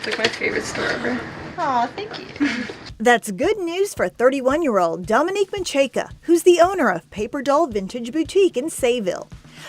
like my favorite store ever. Aw, thank you. That's good news for 31-year-old Dominique Macheca, who's the owner of PaperDollVintageBoutique in Sayville.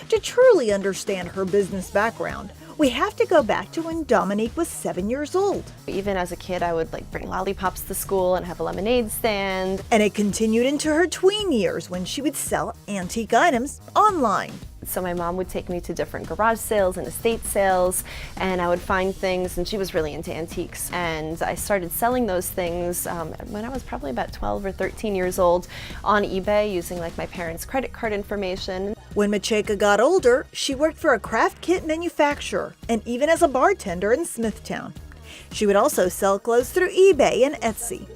To truly understand her business background, we have to go back to when Dominique was 7 years old. Even as a kid, I would bring lollipops to school and have a lemonade stand. And it continued into her tween years when she would sell antique items online. So my mom would take me to different garage sales and estate sales, and I would find things, and she was really into antiques. And I started selling those things when I was probably about 12 or 13 years old on eBay using my parents' credit card information. When Macheca got older, she worked for a craft kit manufacturer and even as a bartender in Smithtown. She would also sell clothes through eBay and Etsy.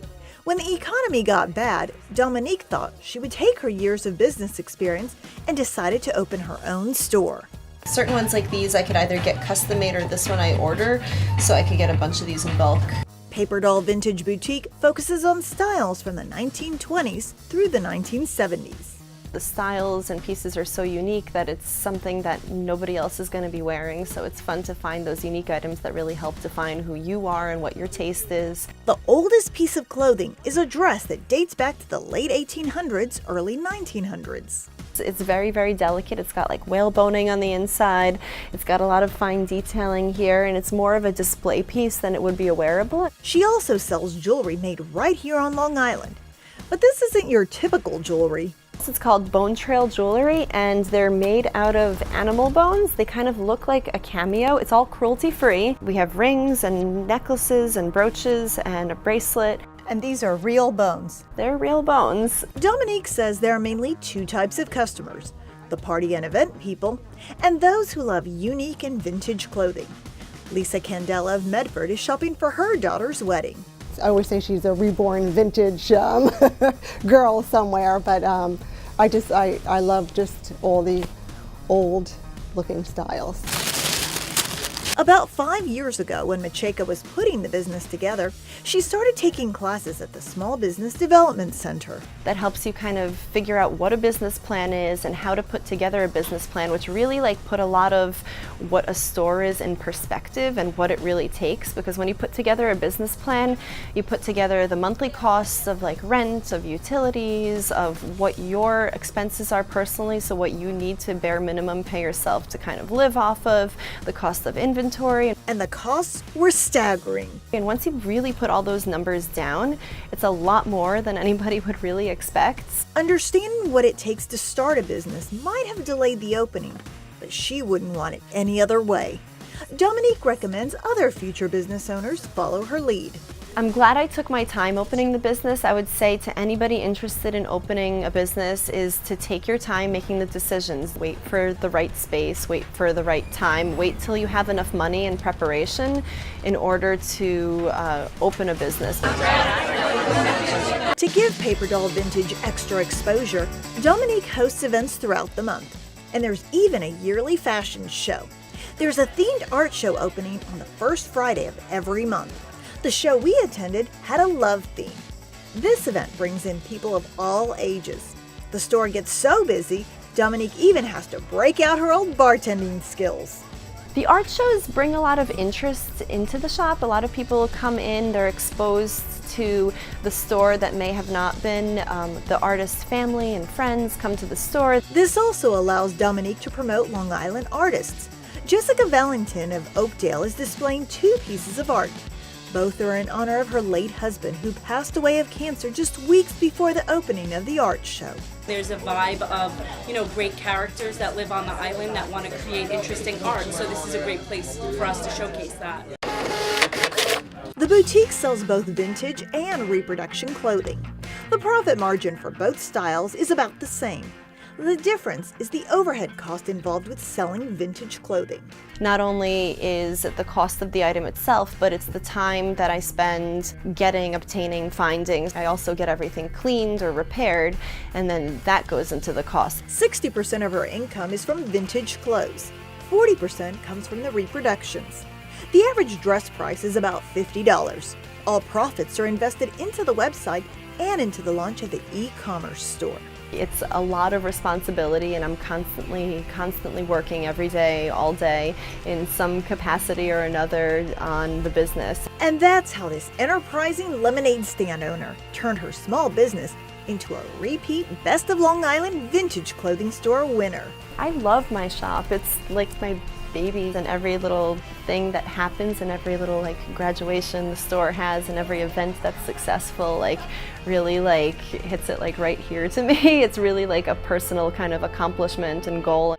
When the economy got bad, Dominique thought she would take her years of business experience and decided to open her own store. Certain ones like these I could either get custom made or this one I order, so I could get a bunch of these in bulk. PaperDollVintageBoutique focuses on styles from the 1920s through the 1970s. The styles and pieces are so unique that it's something that nobody else is going to be wearing, so it's fun to find those unique items that really help define who you are and what your taste is. The oldest piece of clothing is a dress that dates back to the late 1800s, early 1900s. It's very, very delicate. It's got whaleboning on the inside. It's got a lot of fine detailing here, and it's more of a display piece than it would be a wearable. She also sells jewelry made right here on Long Island. But this isn't your typical jewelry. It's called bone trail jewelry, and they're made out of animal bones. They kind of look like a cameo. It's all cruelty-free. We have rings and necklaces and brooches and a bracelet. And these are real bones. They're real bones. Dominique says there are mainly two types of customers: the party and event people, and those who love unique and vintage clothing. Lisa Candela of Medford is shopping for her daughter's wedding. I always say she's a reborn vintage girl somewhere, but I love just all the old looking styles. About 5 years ago, when Macheca was putting the business together, she started taking classes at the Small Business Development Center. That helps you kind of figure out what a business plan is and how to put together a business plan, which really put a lot of what a store is in perspective and what it really takes. Because when you put together a business plan, you put together the monthly costs of rent, of utilities, of what your expenses are personally, so what you need to bare minimum pay yourself to kind of live off of, the cost of inventory. And the costs were staggering. And once you really put all those numbers down, it's a lot more than anybody would really expect. Understanding what it takes to start a business might have delayed the opening, but she wouldn't want it any other way. Dominique recommends other future business owners follow her lead. I'm glad I took my time opening the business. I would say to anybody interested in opening a business is to take your time making the decisions. Wait for the right space, wait for the right time, wait till you have enough money and preparation in order to open a business. To give Paper Doll Vintage extra exposure, Dominique hosts events throughout the month, and there's even a yearly fashion show. There's a themed art show opening on the first Friday of every month. The show we attended had a love theme. This event brings in people of all ages. The store gets so busy, Dominique even has to break out her old bartending skills. The art shows bring a lot of interest into the shop. A lot of people come in, they're exposed to the store that may have not been. The artist's family and friends come to the store. This also allows Dominique to promote Long Island artists. Jessica Valentin of Oakdale is displaying 2 pieces of art. Both are in honor of her late husband, who passed away of cancer just weeks before the opening of the art show. There's a vibe of, great characters that live on the island that want to create interesting art. So this is a great place for us to showcase that. The boutique sells both vintage and reproduction clothing. The profit margin for both styles is about the same. The difference is the overhead cost involved with selling vintage clothing. Not only is it the cost of the item itself, but it's the time that I spend obtaining, finding. I also get everything cleaned or repaired, and then that goes into the cost. 60% of her income is from vintage clothes. 40% comes from the reproductions. The average dress price is about $50. All profits are invested into the website and into the launch of the e-commerce store. It's a lot of responsibility, and I'm constantly working every day, all day, in some capacity or another on the business. And that's how this enterprising lemonade stand owner turned her small business into a repeat Best of Long Island vintage clothing store winner. I love my shop. It's like my baby, and every little thing that happens and every little like graduation the store has and every event that's successful like really like hits it like right here to me. It's really like a personal kind of accomplishment and goal.